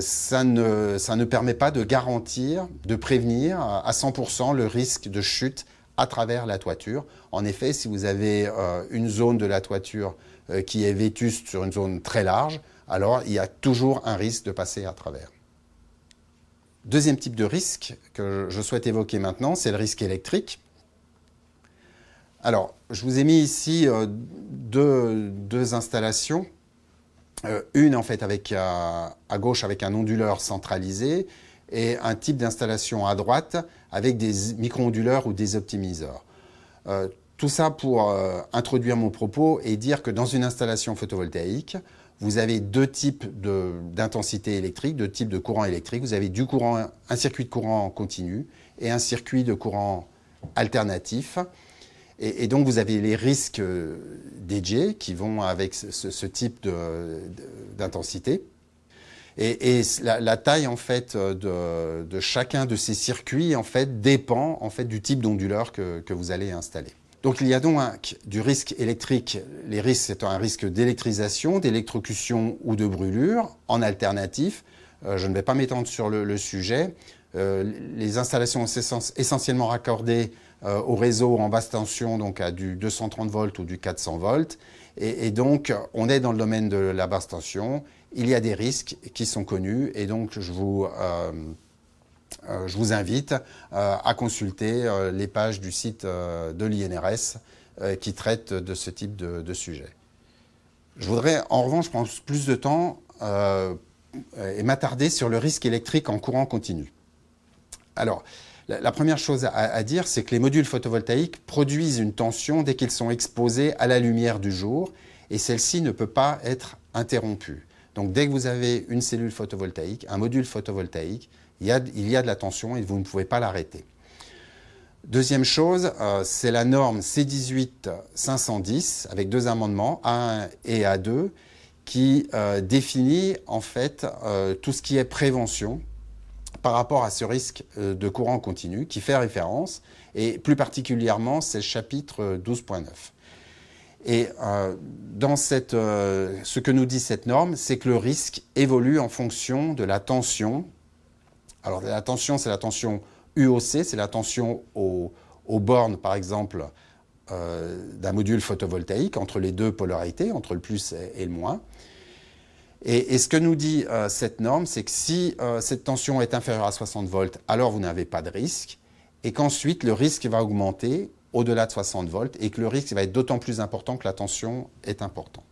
ça ne permet pas de garantir, de prévenir à 100% le risque de chute à travers la toiture. En effet, si vous avez une zone de la toiture qui est vétuste sur une zone très large, alors il y a toujours un risque de passer à travers. Deuxième type de risque que je souhaite évoquer maintenant, c'est le risque électrique. Alors, je vous ai mis ici deux installations. Une en fait à gauche avec un onduleur centralisé et un type d'installation à droite avec des micro-onduleurs ou des optimiseurs. Tout ça pour introduire mon propos et dire que dans une installation photovoltaïque, vous avez deux types d'intensité électrique, deux types de courant électrique. Vous avez un circuit de courant continu et un circuit de courant alternatif. Et donc, vous avez les risques DJ qui vont avec ce type d'intensité. Et la taille, en fait, de chacun de ces circuits, en fait, dépend, en fait, du type d'onduleur que vous allez installer. Donc, il y a donc du risque électrique. Les risques, c'est un risque d'électrisation, d'électrocution ou de brûlure. En alternatif, je ne vais pas m'étendre sur le sujet. Les installations sont essentiellement raccordées au réseau en basse tension, donc à du 230 volts ou du 400 volts. Et donc, on est dans le domaine de la basse tension. Il y a des risques qui sont connus et donc je vous invite à consulter les pages du site de l'INRS qui traitent de ce type de sujet. Je voudrais en revanche prendre plus de temps et m'attarder sur le risque électrique en courant continu. Alors, la première chose à dire, c'est que les modules photovoltaïques produisent une tension dès qu'ils sont exposés à la lumière du jour et celle-ci ne peut pas être interrompue. Donc dès que vous avez une cellule photovoltaïque, un module photovoltaïque, il y a de la tension et vous ne pouvez pas l'arrêter. Deuxième chose, c'est la norme C18-510 avec deux amendements, A1 et A2, qui définit en fait tout ce qui est prévention par rapport à ce risque de courant continu qui fait référence, et plus particulièrement c'est le chapitre 12.9. Et dans ce que nous dit cette norme, c'est que le risque évolue en fonction de la tension. Alors la tension, c'est la tension UOC, c'est la tension aux bornes, par exemple, d'un module photovoltaïque, entre les deux polarités, entre le plus et le moins. Et ce que nous dit cette norme, c'est que si cette tension est inférieure à 60 volts, alors vous n'avez pas de risque, et qu'ensuite le risque va augmenter au-delà de 60 volts, et que le risque va être d'autant plus important que la tension est importante.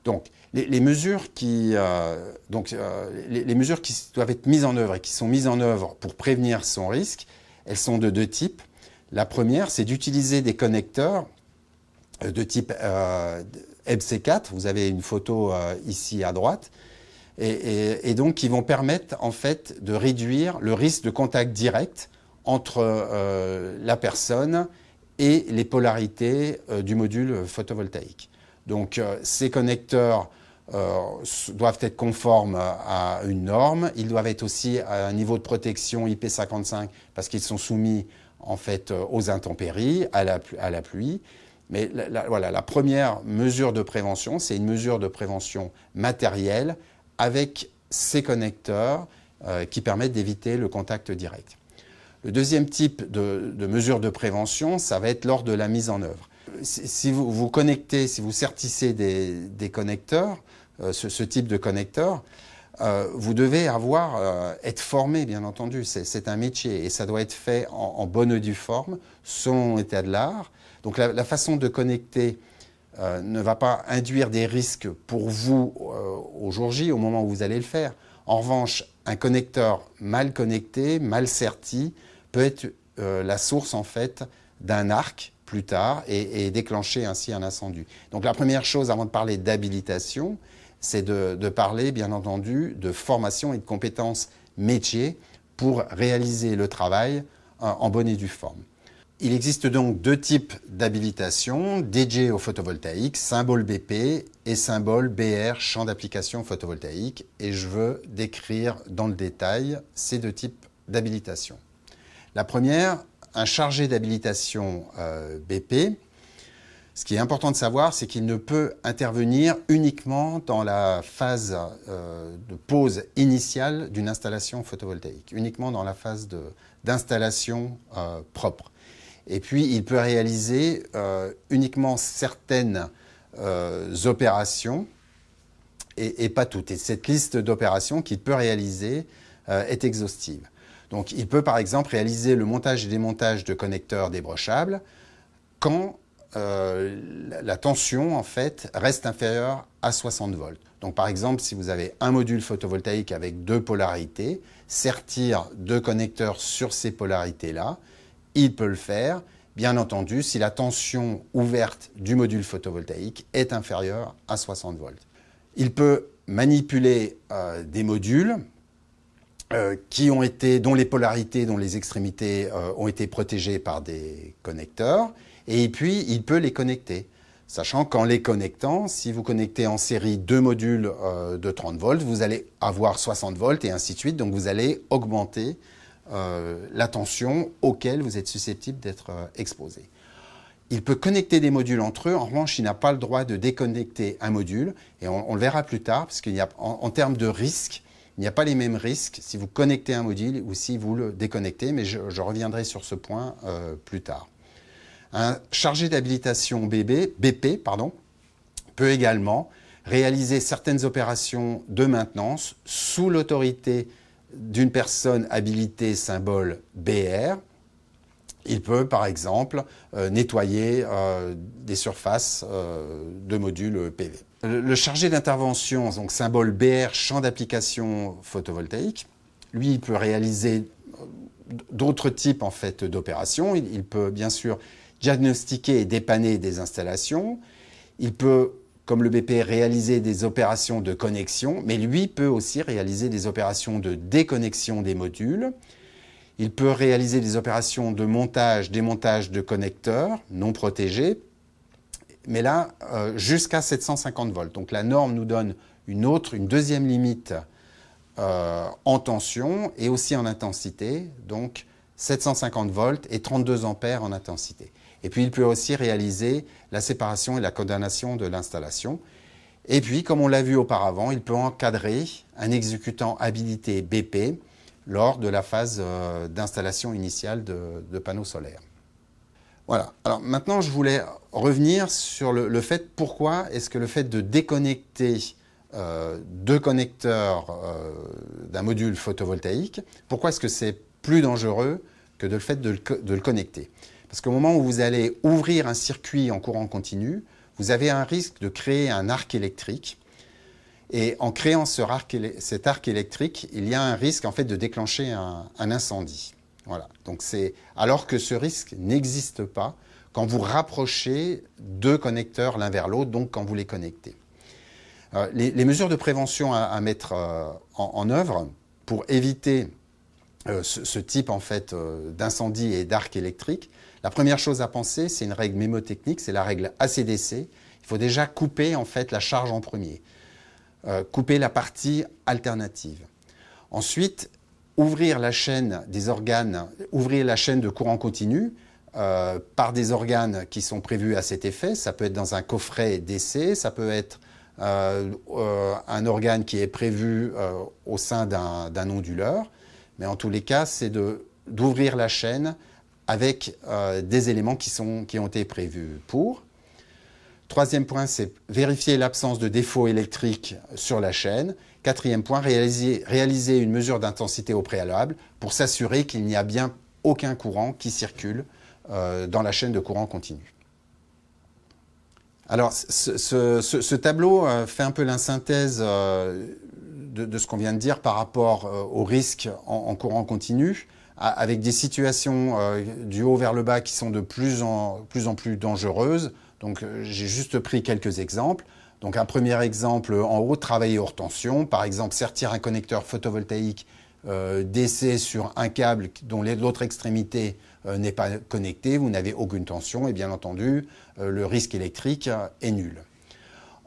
Donc, les mesures qui doivent être mises en œuvre et qui sont mises en œuvre pour prévenir son risque, elles sont de deux types. La première, c'est d'utiliser des connecteurs de type EBC4. Vous avez une photo ici à droite. Et donc, qui vont permettre, en fait, de réduire le risque de contact direct entre la personne et les polarités du module photovoltaïque. Donc, ces connecteurs doivent être conformes à une norme. Ils doivent être aussi à un niveau de protection IP55 parce qu'ils sont soumis en fait aux intempéries, à la pluie. Mais voilà, la première mesure de prévention, c'est une mesure de prévention matérielle avec ces connecteurs qui permettent d'éviter le contact direct. Le deuxième type de mesure de prévention, ça va être lors de la mise en œuvre. Si vous vous connectez, si vous sertissez des connecteurs, ce type de connecteur, vous devez être formé, bien entendu. C'est un métier et ça doit être fait en bonne et due forme, selon l'état de l'art. Donc la façon de connecter ne va pas induire des risques pour vous au jour J, au moment où vous allez le faire. En revanche, un connecteur mal connecté, mal serti, peut être la source en fait d'un arc plus tard et déclencher ainsi un incendie. Donc la première chose avant de parler d'habilitation, c'est de parler bien entendu de formation et de compétences métiers pour réaliser le travail en bonne et due forme. Il existe donc deux types d'habilitation dédiées au photovoltaïque, symbole BP et symbole BR, champ d'application photovoltaïque. Et je veux décrire dans le détail ces deux types d'habilitation. La première, un chargé d'habilitation BP. Ce qui est important de savoir, c'est qu'il ne peut intervenir uniquement dans la phase de pose initiale d'une installation photovoltaïque, uniquement dans la phase d'installation propre. Et puis, il peut réaliser uniquement certaines opérations et pas toutes. Et cette liste d'opérations qu'il peut réaliser est exhaustive. Donc, il peut par exemple réaliser le montage et démontage de connecteurs débrochables quand la tension en fait reste inférieure à 60 volts. Donc par exemple, si vous avez un module photovoltaïque avec deux polarités, sertir deux connecteurs sur ces polarités-là, il peut le faire, bien entendu, si la tension ouverte du module photovoltaïque est inférieure à 60 volts. Il peut manipuler des modules dont les polarités, dont les extrémités ont été protégées par des connecteurs, et puis il peut les connecter. Sachant qu'en les connectant, si vous connectez en série deux modules de 30 volts, vous allez avoir 60 volts et ainsi de suite, donc vous allez augmenter la tension auquel vous êtes susceptible d'être exposé. Il peut connecter des modules entre eux, en revanche, il n'a pas le droit de déconnecter un module, et on le verra plus tard, parce qu'en termes de risque, il n'y a pas les mêmes risques si vous connectez un module ou si vous le déconnectez, mais je reviendrai sur ce point plus tard. Un chargé d'habilitation BP peut également réaliser certaines opérations de maintenance sous l'autorité d'une personne habilitée symbole BR. Il peut, par exemple, nettoyer des surfaces de modules PV. Le chargé d'intervention, donc symbole BR, champ d'application photovoltaïque, lui, il peut réaliser d'autres types en fait, d'opérations. Il peut bien sûr diagnostiquer et dépanner des installations. Il peut, comme le BP, réaliser des opérations de connexion, mais lui peut aussi réaliser des opérations de déconnexion des modules. Il peut réaliser des opérations de montage, démontage de connecteurs non protégés, mais là, jusqu'à 750 volts. Donc la norme nous donne une deuxième limite en tension et aussi en intensité, donc 750 volts et 32 ampères en intensité. Et puis il peut aussi réaliser la séparation et la condamnation de l'installation. Et puis, comme on l'a vu auparavant, il peut encadrer un exécutant habilité BP lors de la phase d'installation initiale de panneaux solaires. Voilà. Alors maintenant, je voulais revenir sur le fait pourquoi est-ce que le fait de déconnecter deux connecteurs d'un module photovoltaïque, pourquoi est-ce que c'est plus dangereux que le fait de le connecter? Parce qu'au moment où vous allez ouvrir un circuit en courant continu, vous avez un risque de créer un arc électrique. Et en créant cet arc électrique, il y a un risque en fait de déclencher un incendie. Voilà. Donc alors que ce risque n'existe pas quand vous rapprochez deux connecteurs l'un vers l'autre, donc quand vous les connectez. Les mesures de prévention à mettre en œuvre pour éviter ce type en fait, d'incendie et d'arc électrique, la première chose à penser, c'est une règle mémotechnique, c'est la règle ACDC. Il faut déjà couper en fait, la charge en premier, couper la partie alternative. Ensuite, ouvrir la chaîne des organes, ouvrir la chaîne de courant continu par des organes qui sont prévus à cet effet. Ça peut être dans un coffret d'essai, ça peut être un organe qui est prévu au sein d'un onduleur. Mais en tous les cas, c'est de d'ouvrir la chaîne avec des éléments qui ont été prévus pour. Troisième point, c'est vérifier l'absence de défauts électriques sur la chaîne. Quatrième point, réaliser une mesure d'intensité au préalable pour s'assurer qu'il n'y a bien aucun courant qui circule dans la chaîne de courant continu. Alors, ce tableau fait un peu la synthèse de ce qu'on vient de dire par rapport aux risques en courant continu, avec des situations du haut vers le bas qui sont de plus en plus dangereuses. Donc, j'ai juste pris quelques exemples. Donc, un premier exemple en haut, travailler hors tension. Par exemple, sertir un connecteur photovoltaïque DC sur un câble dont l'autre extrémité n'est pas connectée, vous n'avez aucune tension et bien entendu, le risque électrique est nul.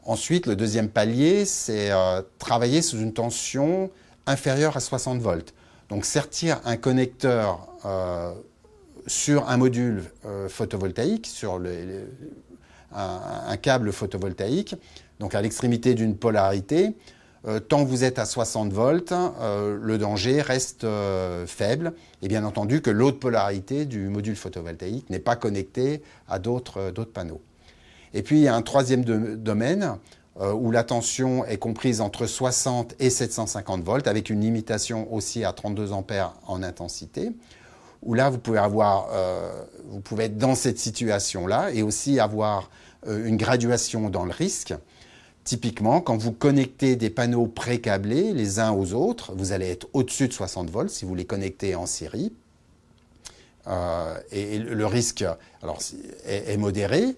Ensuite, le deuxième palier, c'est travailler sous une tension inférieure à 60 volts. Donc, sertir un connecteur sur un module photovoltaïque, sur un câble photovoltaïque, donc à l'extrémité d'une polarité, tant que vous êtes à 60 volts, le danger reste faible. Et bien entendu que l'autre polarité du module photovoltaïque n'est pas connectée à d'autres panneaux. Et puis il y a un troisième domaine où la tension est comprise entre 60 et 750 volts, avec une limitation aussi à 32 ampères en intensité, où là vous pouvez être dans cette situation-là et aussi avoir une graduation dans le risque. Typiquement, quand vous connectez des panneaux pré-câblés les uns aux autres, vous allez être au-dessus de 60 volts si vous les connectez en série. Et le risque est modéré.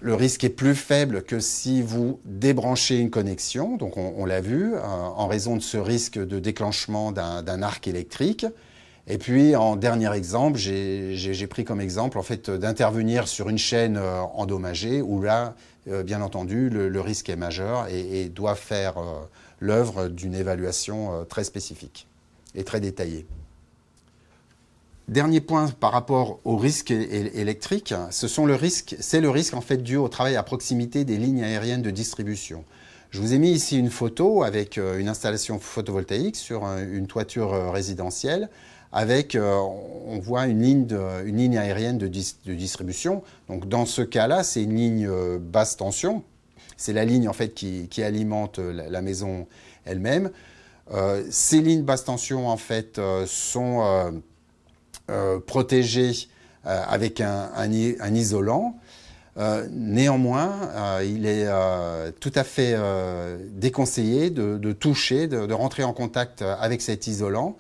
Le risque est plus faible que si vous débranchez une connexion. Donc on l'a vu, en raison de ce risque de déclenchement d'un arc électrique. Et puis, en dernier exemple, j'ai pris comme exemple en fait, d'intervenir sur une chaîne endommagée où là, bien entendu, le risque est majeur et doit faire l'œuvre d'une évaluation très spécifique et très détaillée. Dernier point par rapport au risque électrique, c'est le risque en fait dû au travail à proximité des lignes aériennes de distribution. Je vous ai mis ici une photo avec une installation photovoltaïque sur une toiture résidentielle avec, on voit une ligne aérienne de distribution. Donc dans ce cas-là, c'est une ligne basse tension. C'est la ligne en fait qui alimente la maison elle-même. Ces lignes basse tension en fait sont protégées avec un isolant. Néanmoins, il est tout à fait déconseillé de toucher, de rentrer en contact avec cet isolant.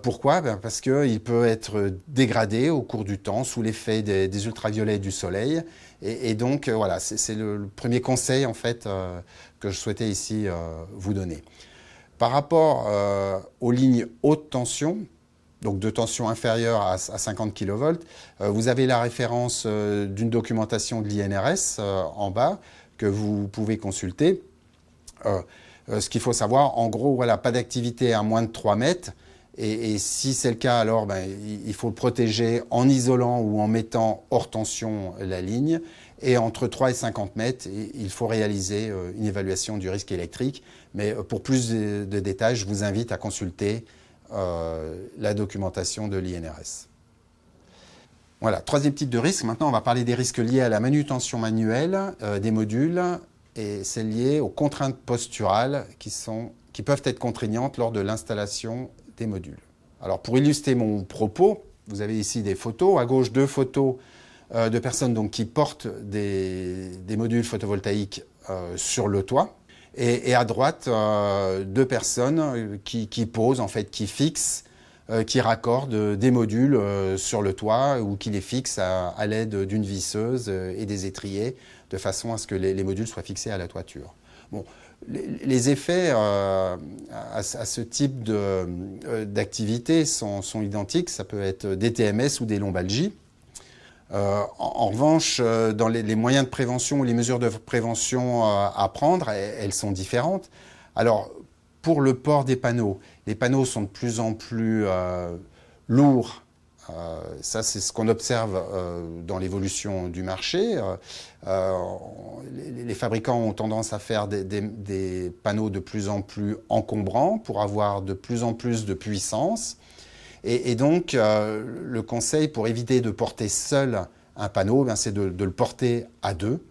Pourquoi ? Parce qu'il peut être dégradé au cours du temps sous l'effet des ultraviolets du soleil. Et donc, voilà, c'est le premier conseil en fait, que je souhaitais ici vous donner. Par rapport aux lignes haute tension, donc de tension inférieure à 50 kV, vous avez la référence d'une documentation de l'INRS en bas que vous pouvez consulter. Ce qu'il faut savoir, en gros, voilà, pas d'activité à moins de 3 mètres. Et si c'est le cas, alors il faut le protéger en isolant ou en mettant hors tension la ligne. Et entre 3 et 50 mètres, il faut réaliser une évaluation du risque électrique. Mais pour plus de détails, je vous invite à consulter la documentation de l'INRS. Voilà, troisième type de risque. Maintenant, on va parler des risques liés à la manutention manuelle des modules. Et c'est lié aux contraintes posturales qui peuvent être contraignantes lors de l'installation des modules. Alors pour illustrer mon propos, vous avez ici des photos. À gauche, 2 photos de personnes donc, qui portent des modules photovoltaïques sur le toit. Et à droite, 2 personnes qui posent, en fait, qui fixent, qui raccordent des modules sur le toit ou qui les fixent à l'aide d'une visseuse et des étriers de façon à ce que les modules soient fixés à la toiture. Bon, les effets à ce type d'activité sont identiques. Ça peut être des TMS ou des lombalgies. En revanche, dans les moyens de prévention ou les mesures de prévention à prendre, elles sont différentes. Alors, pour le port des panneaux, les panneaux sont de plus en plus lourds. Ça, c'est ce qu'on observe dans l'évolution du marché. Les fabricants ont tendance à faire des panneaux de plus en plus encombrants pour avoir de plus en plus de puissance. Et donc, le conseil pour éviter de porter seul un panneau, c'est de le porter à deux.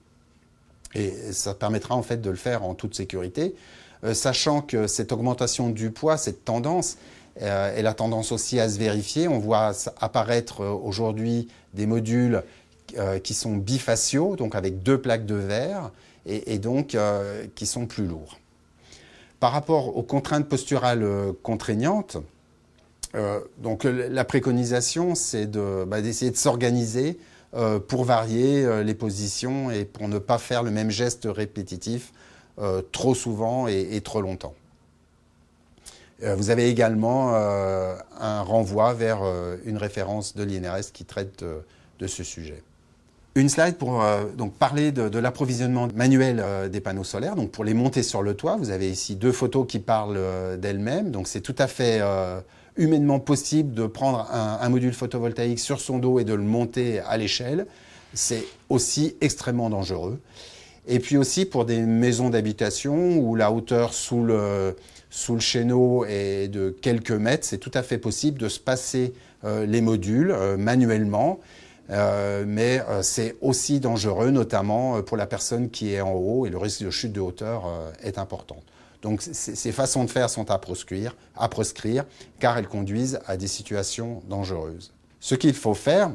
Et ça permettra en fait de le faire en toute sécurité, sachant que cette augmentation du poids, cette tendance, est la tendance aussi à se vérifier. On voit apparaître aujourd'hui des modules qui sont bifaciaux, donc avec 2 plaques de verre, et donc qui sont plus lourds. Par rapport aux contraintes posturales contraignantes, donc la préconisation, c'est d'essayer de s'organiser pour varier les positions et pour ne pas faire le même geste répétitif trop souvent et trop longtemps. Vous avez également un renvoi vers une référence de l'INRS qui traite de ce sujet. Une slide pour donc parler de l'approvisionnement manuel des panneaux solaires. Donc pour les monter sur le toit, vous avez ici 2 photos qui parlent d'elles-mêmes. Donc c'est tout à fait humainement possible de prendre un module photovoltaïque sur son dos et de le monter à l'échelle. C'est aussi extrêmement dangereux. Et puis aussi pour des maisons d'habitation où la hauteur sous le chéneau est de quelques mètres, c'est tout à fait possible de se passer les modules manuellement. Mais c'est aussi dangereux, notamment pour la personne qui est en haut, et le risque de chute de hauteur est important. Donc ces façons de faire sont à proscrire, car elles conduisent à des situations dangereuses. Ce qu'il faut faire,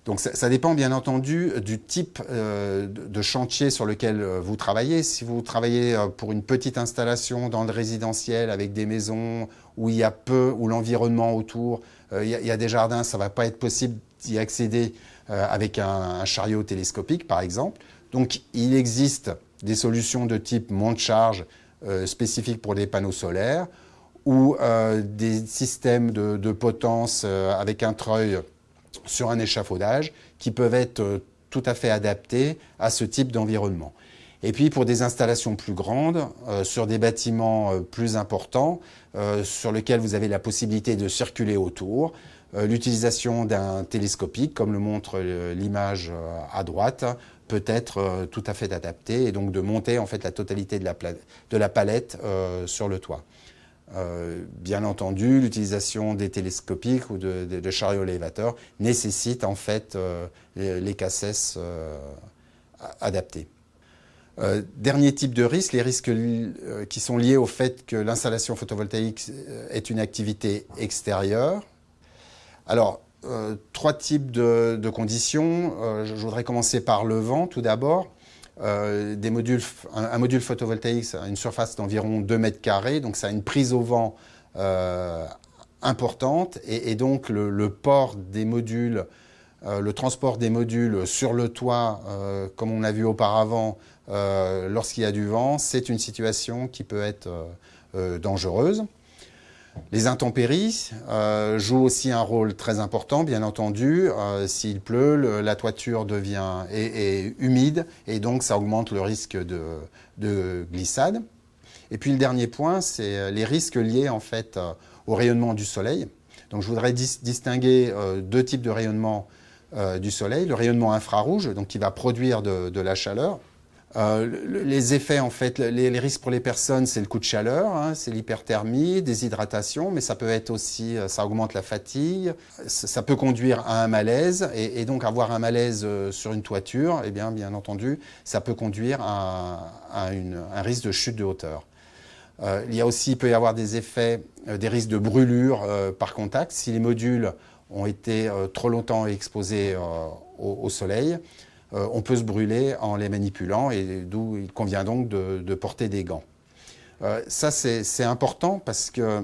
donc ça dépend bien entendu du type de chantier sur lequel vous travaillez. Si vous travaillez pour une petite installation dans le résidentiel avec des maisons où il y a peu, où l'environnement autour, il y a des jardins, ça ne va pas être possible d'y accéder avec un chariot télescopique par exemple. Donc il existe des solutions de type monte-charge spécifiques pour les panneaux solaires ou des systèmes de potence avec un treuil sur un échafaudage qui peuvent être tout à fait adaptés à ce type d'environnement. Et puis pour des installations plus grandes, sur des bâtiments plus importants, sur lesquels vous avez la possibilité de circuler autour, l'utilisation d'un télescopique, comme le montre l'image à droite, peut être tout à fait adaptée et donc de monter en fait la totalité de la palette sur le toit. Bien entendu, l'utilisation des télescopiques ou de chariots élévateurs nécessite en fait les CACES adaptés. Dernier type de risque, les risques qui sont liés au fait que l'installation photovoltaïque est une activité extérieure. Alors, 3 types de conditions. Je voudrais commencer par le vent tout d'abord. Un module photovoltaïque, ça a une surface d'environ 2 mètres carrés, donc ça a une prise au vent importante et donc le port des modules, le transport des modules sur le toit, comme on l'a vu auparavant, lorsqu'il y a du vent, c'est une situation qui peut être dangereuse. Les intempéries jouent aussi un rôle très important, bien entendu. S'il pleut, la toiture est humide et donc ça augmente le risque de glissade. Et puis le dernier point, c'est les risques liés en fait au rayonnement du soleil. Donc je voudrais distinguer 2 types de rayonnement du soleil. Le rayonnement infrarouge, donc qui va produire de la chaleur. Les effets, en fait, les risques pour les personnes, c'est le coup de chaleur, hein, c'est l'hyperthermie, déshydratation, mais ça peut être aussi, ça augmente la fatigue, ça peut conduire à un malaise, et donc avoir un malaise sur une toiture, eh bien entendu, ça peut conduire à un risque de chute de hauteur. Il peut y avoir des effets, des risques de brûlure par contact, si les modules ont été trop longtemps exposés au soleil. On peut se brûler en les manipulant et d'où il convient donc de porter des gants. Ça, c'est important parce que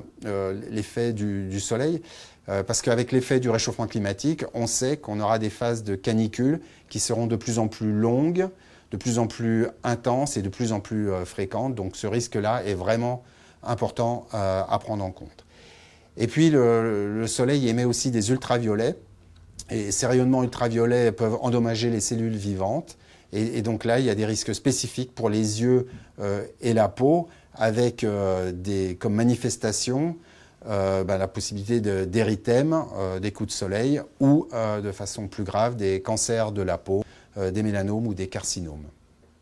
l'effet du soleil, parce qu'avec l'effet du réchauffement climatique, on sait qu'on aura des phases de canicule qui seront de plus en plus longues, de plus en plus intenses et de plus en plus fréquentes. Donc ce risque-là est vraiment important à prendre en compte. Et puis le soleil émet aussi des ultraviolets. Et ces rayonnements ultraviolets peuvent endommager les cellules vivantes. Et donc là, il y a des risques spécifiques pour les yeux et la peau, avec comme manifestation la possibilité d'érythème, des coups de soleil, ou de façon plus grave, des cancers de la peau, des mélanomes ou des carcinomes.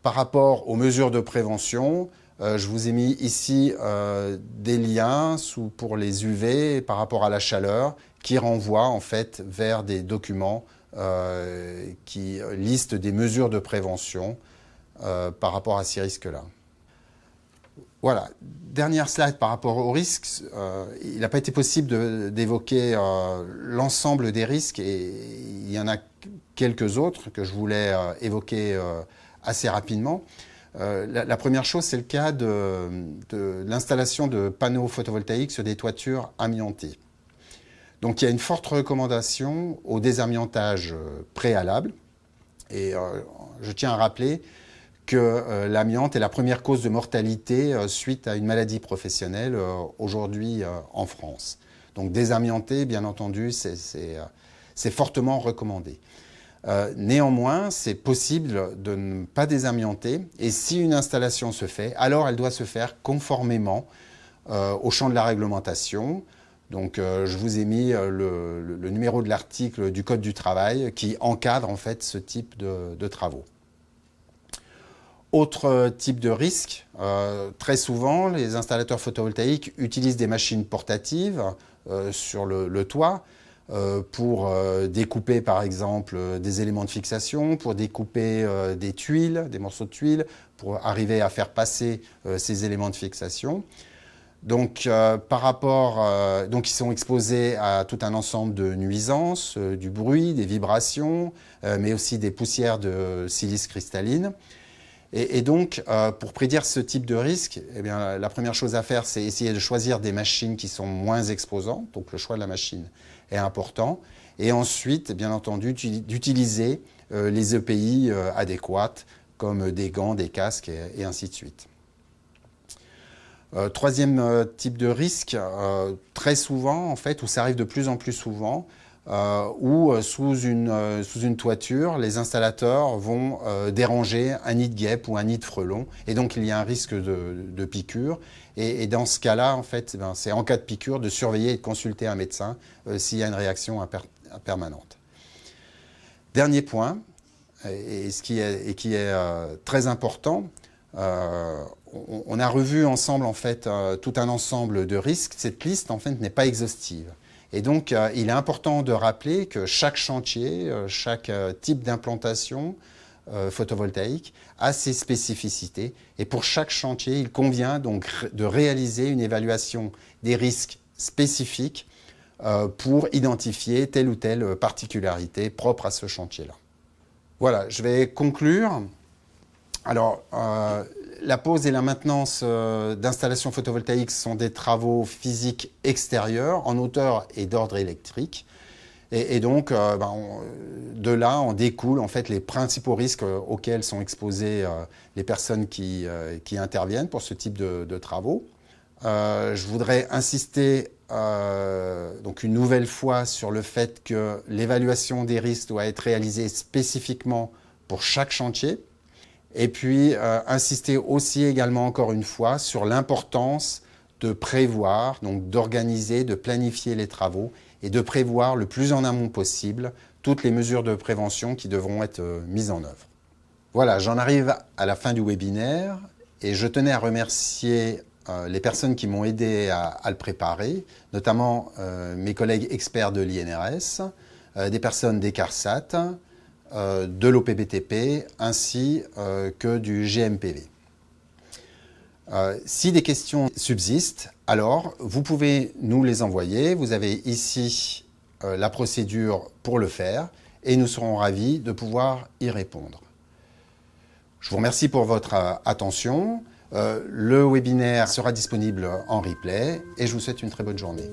Par rapport aux mesures de prévention, Je vous ai mis ici des liens pour les UV par rapport à la chaleur qui renvoient en fait vers des documents qui listent des mesures de prévention par rapport à ces risques-là. Voilà, dernière slide par rapport aux risques. Il n'a pas été possible d'évoquer l'ensemble des risques et il y en a quelques autres que je voulais évoquer assez rapidement. La première chose, c'est le cas de l'installation de panneaux photovoltaïques sur des toitures amiantées. Donc il y a une forte recommandation au désamiantage préalable. Et je tiens à rappeler que l'amiante est la première cause de mortalité suite à une maladie professionnelle aujourd'hui en France. Donc désamianter, bien entendu, c'est fortement recommandé. Néanmoins, c'est possible de ne pas désamianter et si une installation se fait, alors elle doit se faire conformément au champ de la réglementation. Donc je vous ai mis le numéro de l'article du Code du travail qui encadre en fait ce type de travaux. Autre type de risque, très souvent les installateurs photovoltaïques utilisent des machines portatives sur le toit pour découper par exemple des éléments de fixation, pour découper des tuiles, des morceaux de tuiles, pour arriver à faire passer ces éléments de fixation. Donc, donc ils sont exposés à tout un ensemble de nuisances, du bruit, des vibrations, mais aussi des poussières de silice cristalline. Et donc, pour prédire ce type de risque, eh bien, la première chose à faire, c'est essayer de choisir des machines qui sont moins exposantes. Donc, le choix de la machine est important. Et ensuite, bien entendu, d'utiliser les EPI adéquates, comme des gants, des casques et ainsi de suite. Troisième type de risque, très souvent, en fait, où ça arrive de plus en plus souvent, où sous une toiture, les installateurs vont déranger un nid de guêpe ou un nid de frelon. Et donc, il y a un risque de piqûre. Et dans ce cas-là, en fait, c'est en cas de piqûre de surveiller et de consulter un médecin s'il y a une réaction permanente. Dernier point, et qui est très important, on a revu ensemble en fait tout un ensemble de risques. Cette liste en fait n'est pas exhaustive. Et donc il est important de rappeler que chaque chantier, chaque type d'implantation photovoltaïque a ses spécificités. Et pour chaque chantier, il convient donc de réaliser une évaluation des risques spécifiques pour identifier telle ou telle particularité propre à ce chantier-là. Voilà, je vais conclure. Alors, la pose et la maintenance d'installations photovoltaïques sont des travaux physiques extérieurs en hauteur et d'ordre électrique. Et donc, de là, en découlent en fait les principaux risques auxquels sont exposées les personnes qui interviennent pour ce type de travaux. Je voudrais insister donc une nouvelle fois sur le fait que l'évaluation des risques doit être réalisée spécifiquement pour chaque chantier. Et puis, insister aussi également encore une fois sur l'importance de prévoir, donc d'organiser, de planifier les travaux et de prévoir le plus en amont possible toutes les mesures de prévention qui devront être mises en œuvre. Voilà, j'en arrive à la fin du webinaire et je tenais à remercier les personnes qui m'ont aidé à le préparer, notamment mes collègues experts de l'INRS, des personnes d'ECARSAT, de l'OPBTP ainsi que du GMPV. Si des questions subsistent, alors vous pouvez nous les envoyer. Vous avez ici la procédure pour le faire et nous serons ravis de pouvoir y répondre. Je vous remercie pour votre attention. Le webinaire sera disponible en replay et je vous souhaite une très bonne journée.